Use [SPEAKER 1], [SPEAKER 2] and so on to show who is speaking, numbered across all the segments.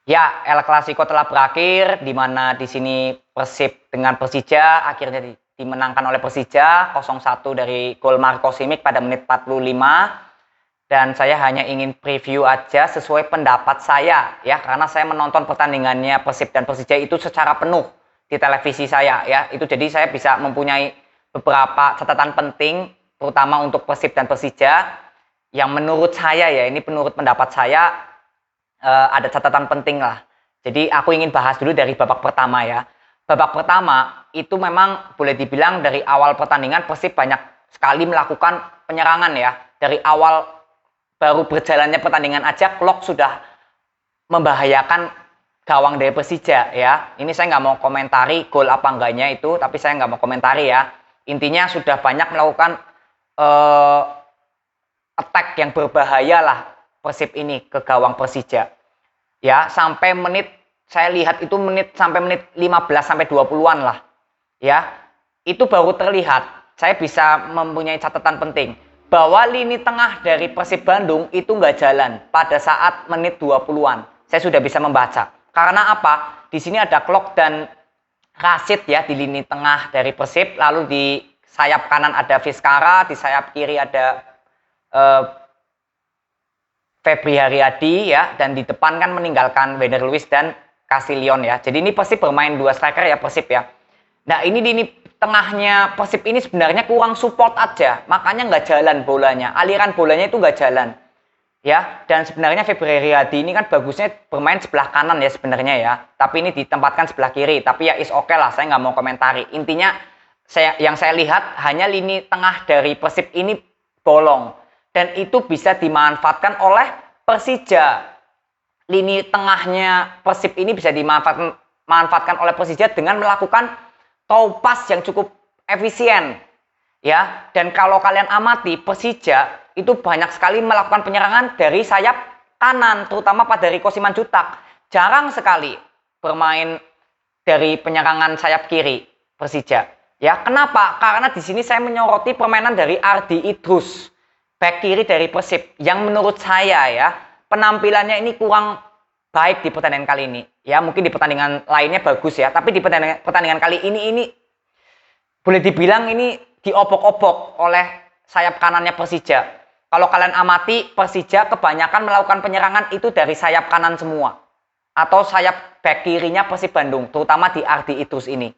[SPEAKER 1] Ya, El Clasico telah berakhir, di mana di sini Persib dengan Persija akhirnya dimenangkan oleh Persija 0-1 dari gol Marco Simic pada menit 45. Dan saya hanya ingin preview aja sesuai pendapat saya ya, karena saya menonton pertandingannya Persib dan Persija itu secara penuh di televisi saya ya. Itu jadi saya bisa mempunyai beberapa catatan penting terutama untuk Persib dan Persija yang menurut saya ya, ini menurut pendapat saya ada catatan penting lah. Jadi aku ingin bahas dulu dari babak pertama ya. Babak pertama itu memang boleh dibilang dari awal pertandingan Persib banyak sekali melakukan penyerangan ya. Dari awal baru berjalannya pertandingan aja Klok sudah membahayakan gawang dari Persija ya. Ini saya nggak mau komentari gol apa enggaknya itu, tapi saya nggak mau komentari ya. Intinya sudah banyak melakukan attack yang berbahaya lah Persib ini ke gawang Persija. Ya, sampai menit saya lihat itu sampai menit 15 sampai 20-an lah. Ya. Itu baru terlihat. Saya bisa mempunyai catatan penting bahwa lini tengah dari Persib Bandung itu nggak jalan pada saat menit 20-an. Saya sudah bisa membaca. Karena apa? Di sini ada Klok dan Rashid ya di lini tengah dari Persib, lalu di sayap kanan ada Vizcara, di sayap kiri ada Febri Haryadi ya, dan di depan kan meninggalkan Wender Luiz dan Castillion ya. Jadi ini Persib bermain dua striker ya Persib ya. Nah ini tengahnya Persib ini sebenarnya kurang support aja, makanya nggak jalan bolanya, aliran bolanya itu nggak jalan ya. Dan sebenarnya Febri Haryadi ini kan bagusnya bermain sebelah kanan ya sebenarnya ya, tapi ini ditempatkan sebelah kiri. Tapi ya is oke lah, saya nggak mau komentari. Intinya yang saya lihat hanya lini tengah dari Persib ini bolong. Dan itu bisa dimanfaatkan oleh Persija. Lini tengahnya Persib ini bisa dimanfaatkan oleh Persija dengan melakukan throw pass yang cukup efisien. Ya, dan kalau kalian amati Persija itu banyak sekali melakukan penyerangan dari sayap kanan, terutama pada Riko Simanjuntak. Jarang sekali bermain dari penyerangan sayap kiri Persija. Ya, kenapa? Karena di sini saya menyoroti permainan dari Ardi Idrus, back kiri dari Persib, yang menurut saya ya penampilannya ini kurang baik di pertandingan kali ini. Ya mungkin di pertandingan lainnya bagus ya, tapi di pertandingan kali ini boleh dibilang ini diobok-obok oleh sayap kanannya Persija. Kalau kalian amati Persija kebanyakan melakukan penyerangan itu dari sayap kanan semua, atau sayap back kirinya Persib Bandung, terutama di Ardi Idrus ini.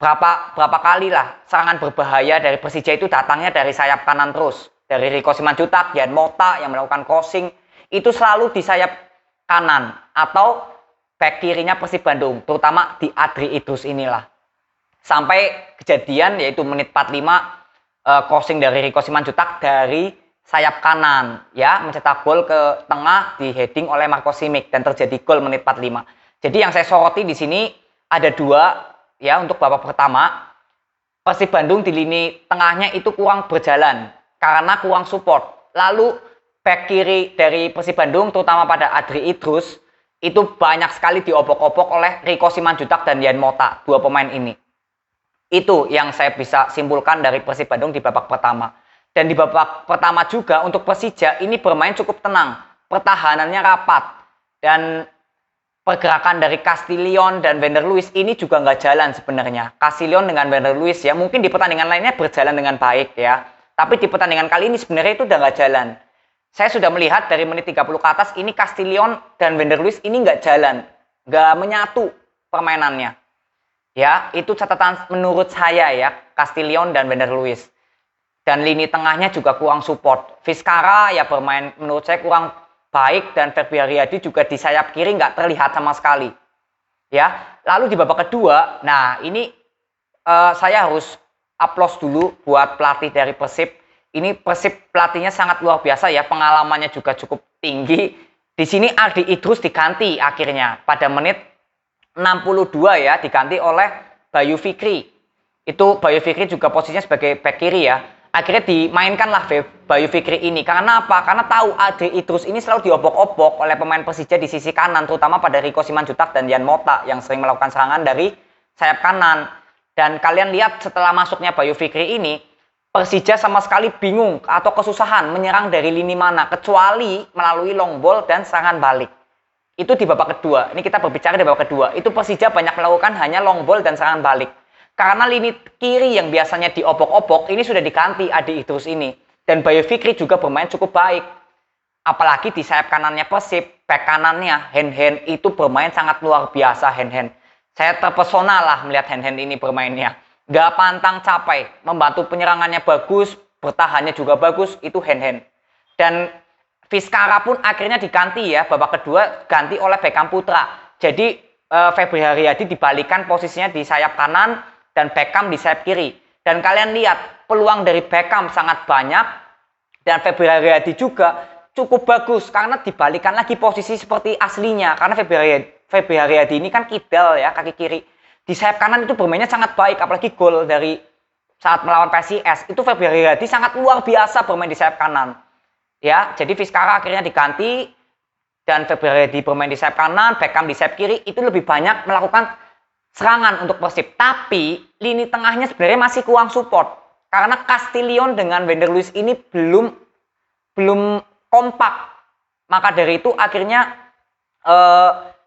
[SPEAKER 1] Berapa kali lah serangan berbahaya dari Persija itu datangnya dari sayap kanan terus. Dari Riko Simanjuntak, Yan Mota yang melakukan crossing, itu selalu di sayap kanan atau back kirinya Persib Bandung, terutama di Adri Idrus inilah. Sampai kejadian yaitu menit 45 crossing dari Riko Simanjuntak dari sayap kanan ya, mencetak gol ke tengah di heading oleh Marco Simic dan terjadi gol menit 45. Jadi yang saya soroti di sini ada dua ya. Untuk babak pertama Persib Bandung di lini tengahnya itu kurang berjalan karena kurang support. Lalu back kiri dari Persib Bandung terutama pada Adri Idrus itu banyak sekali diobok-obok oleh Riko Simanjuntak dan Yan Mota, dua pemain ini. Itu yang saya bisa simpulkan dari Persib Bandung di babak pertama. Dan di babak pertama juga untuk Persija ini bermain cukup tenang, pertahanannya rapat, dan pergerakan dari Castillion dan Wender Luiz ini juga nggak jalan sebenarnya. Castillion dengan Wender Luiz ya mungkin di pertandingan lainnya berjalan dengan baik ya, tapi di pertandingan kali ini sebenarnya itu udah nggak jalan. Saya sudah melihat dari menit 30 ke atas ini Castillion dan Wender Luiz ini nggak jalan, nggak menyatu permainannya. Ya, itu catatan menurut saya ya, Castillion dan Wender Luiz. Dan lini tengahnya juga kurang support. Vizcara ya bermain menurut saya kurang baik, dan Febri Haryadi juga di sayap kiri nggak terlihat sama sekali. Ya, lalu di babak kedua, nah ini saya harus aplaus dulu buat pelatih dari Persib. Ini Persib pelatihnya sangat luar biasa ya, pengalamannya juga cukup tinggi. Di sini Ardi Idrus diganti akhirnya pada menit 62 ya, diganti oleh Bayu Fikri. Itu Bayu Fikri juga posisinya sebagai back kiri ya. Akhirnya dimainkanlah Bayu Fikri ini. Karena apa? Karena tahu Ardi Idrus ini selalu diobok-obok oleh pemain Persija di sisi kanan, terutama pada Riko Simanjuntak dan Yan Mota yang sering melakukan serangan dari sayap kanan. Dan kalian lihat setelah masuknya Bayu Fikri ini, Persija sama sekali bingung atau kesusahan menyerang dari lini mana, kecuali melalui long ball dan serangan balik. Itu di babak kedua. Ini kita berbicara di babak kedua. Itu Persija banyak melakukan hanya long ball dan serangan balik. Karena lini kiri yang biasanya diobok-obok, ini sudah diganti Adi Idrus ini. Dan Bayu Fikri juga bermain cukup baik. Apalagi di sayap kanannya Persib, back kanannya Hen itu bermain sangat luar biasa Hen. Saya terpesona lah melihat Hen ini bermainnya. Gak pantang capai, membantu penyerangannya bagus, bertahannya juga bagus, itu Hen. Dan Vizcara pun akhirnya diganti ya, babak kedua ganti oleh Beckham Putra. Jadi Febri Haryadi dibalikan posisinya di sayap kanan dan Beckham di sayap kiri. Dan kalian lihat peluang dari Beckham sangat banyak dan Febri Haryadi juga cukup bagus karena dibalikan lagi posisi seperti aslinya. Karena Febri Haryadi ini kan kidal ya, kaki kiri. Di sayap kanan itu bermainnya sangat baik, apalagi gol dari saat melawan PSIS. Itu Febri Haryadi sangat luar biasa bermain di sayap kanan. Ya, jadi Vizcara akhirnya diganti dan Febri Haryadi bermain di sayap kanan, Beckham di sayap kiri, itu lebih banyak melakukan serangan untuk Persib. Tapi lini tengahnya sebenarnya masih kurang support karena Castillion dengan Wender Luiz ini belum kompak. Maka dari itu akhirnya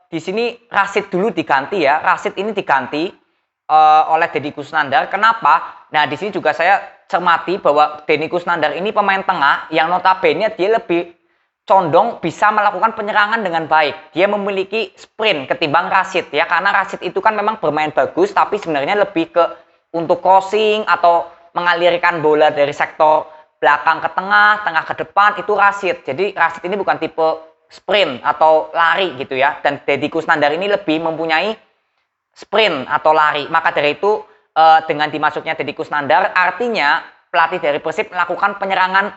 [SPEAKER 1] di sini Rashid dulu diganti ya. Rashid ini diganti oleh Deddy Kusnandar. Kenapa? Nah, di sini juga saya cermati bahwa Deddy Kusnandar ini pemain tengah yang notabene dia lebih condong bisa melakukan penyerangan dengan baik. Dia memiliki sprint ketimbang Rashid ya, karena Rashid itu kan memang bermain bagus tapi sebenarnya lebih ke untuk crossing atau mengalirkan bola dari sektor belakang ke tengah, tengah ke depan, itu Rashid. Jadi Rashid ini bukan tipe sprint atau lari gitu ya. Dan Deddy Kusnandar ini lebih mempunyai sprint atau lari. Maka dari itu dengan dimasuknya Deddy Kusnandar, artinya pelatih dari Persib melakukan penyerangan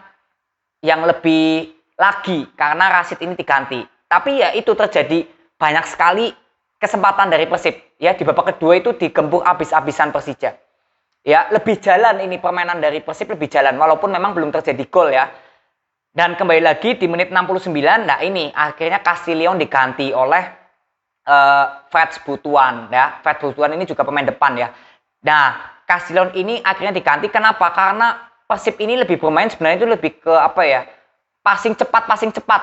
[SPEAKER 1] yang lebih lagi karena Rashid ini diganti. Tapi ya itu terjadi banyak sekali kesempatan dari Persib. Ya, di babak kedua itu digempur habis-habisan Persija. Ya, lebih jalan ini permainan dari Persib, lebih jalan walaupun memang belum terjadi gol ya. Dan kembali lagi di menit 69, nah ini akhirnya Castillion diganti oleh Freds Butuan ya. Freds Butuan ini juga pemain depan ya. Nah, Castillion ini akhirnya diganti. Kenapa? Karena Persib ini lebih bermain sebenarnya itu lebih ke apa ya? Passing cepat.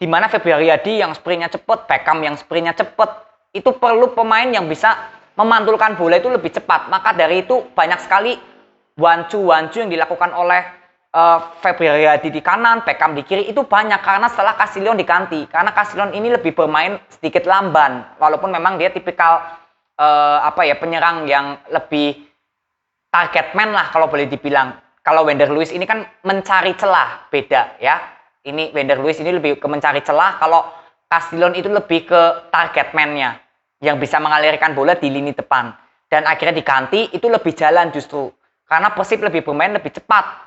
[SPEAKER 1] Dimana Febri Haryadi yang sprintnya cepat, Beckham yang sprintnya cepat. Itu perlu pemain yang bisa memantulkan bola itu lebih cepat. Maka dari itu banyak sekali wancu yang dilakukan oleh Febri Haryadi di kanan, Beckham di kiri itu banyak karena setelah Castillion diganti. Karena Castillion ini lebih bermain sedikit lamban, walaupun memang dia tipikal penyerang yang lebih target man lah kalau boleh dibilang. Kalau Wender Luiz ini kan mencari celah, beda ya. Ini Wender Luiz ini lebih ke mencari celah, kalau Castillion itu lebih ke target man-nya yang bisa mengalirkan bola di lini depan. Dan akhirnya diganti itu lebih jalan justru. Karena Persib lebih bermain lebih cepat.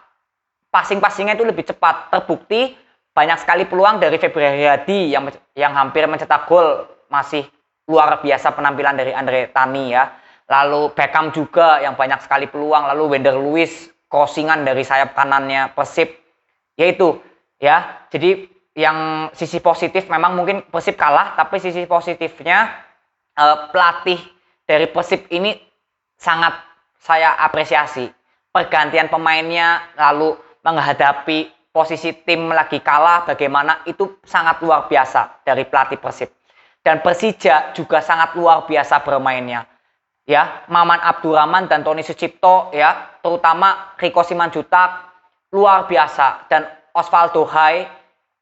[SPEAKER 1] Passing-passingnya itu lebih cepat. Terbukti banyak sekali peluang dari Febri Haryadi yang hampir mencetak gol, masih luar biasa penampilan dari Andre Tani ya. Lalu Beckham juga yang banyak sekali peluang. Lalu Wender Luiz crossingan dari sayap kanannya Persib. Yaitu ya. Jadi yang sisi positif memang mungkin Persib kalah, tapi sisi positifnya pelatih dari Persib ini sangat saya apresiasi. Pergantian pemainnya lalu menghadapi posisi tim lagi kalah bagaimana itu sangat luar biasa dari pelatih Persib. Dan Persija juga sangat luar biasa bermainnya. Ya, Maman Abdurrahman dan Tony Sucipto ya, terutama Riko Simanjuntak luar biasa dan Osvaldo Hai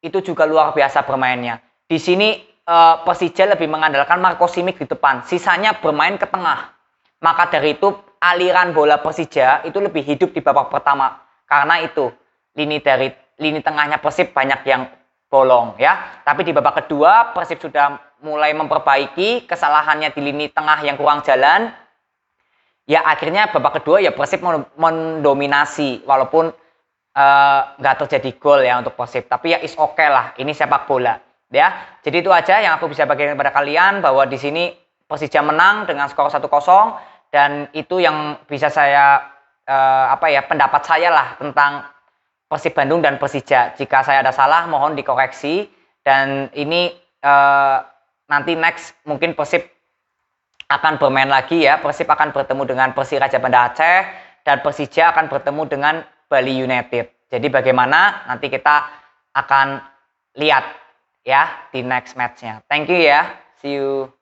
[SPEAKER 1] itu juga luar biasa bermainnya. Di sini Persija lebih mengandalkan Marco Simic di depan, sisanya bermain ke tengah. Maka dari itu aliran bola Persija itu lebih hidup di babak pertama. Karena itu lini tengahnya Persib banyak yang bolong ya. Tapi di babak kedua Persib sudah mulai memperbaiki kesalahannya di lini tengah yang kurang jalan. Ya akhirnya babak kedua ya Persib mendominasi walaupun nggak terjadi gol ya untuk Persib. Tapi ya is okay lah, ini sepak bola ya. Jadi itu aja yang aku bisa bagikan kepada kalian, bahwa di sini Persija menang dengan skor 1-0 dan itu yang bisa saya pendapat saya lah tentang Persib Bandung dan Persija. Jika saya ada salah mohon dikoreksi, dan ini nanti next mungkin Persib akan bermain lagi ya. Persib akan bertemu dengan Persiraja Banda Aceh dan Persija akan bertemu dengan Bali United. Jadi bagaimana nanti kita akan lihat ya di next match-nya. Thank you ya. See you.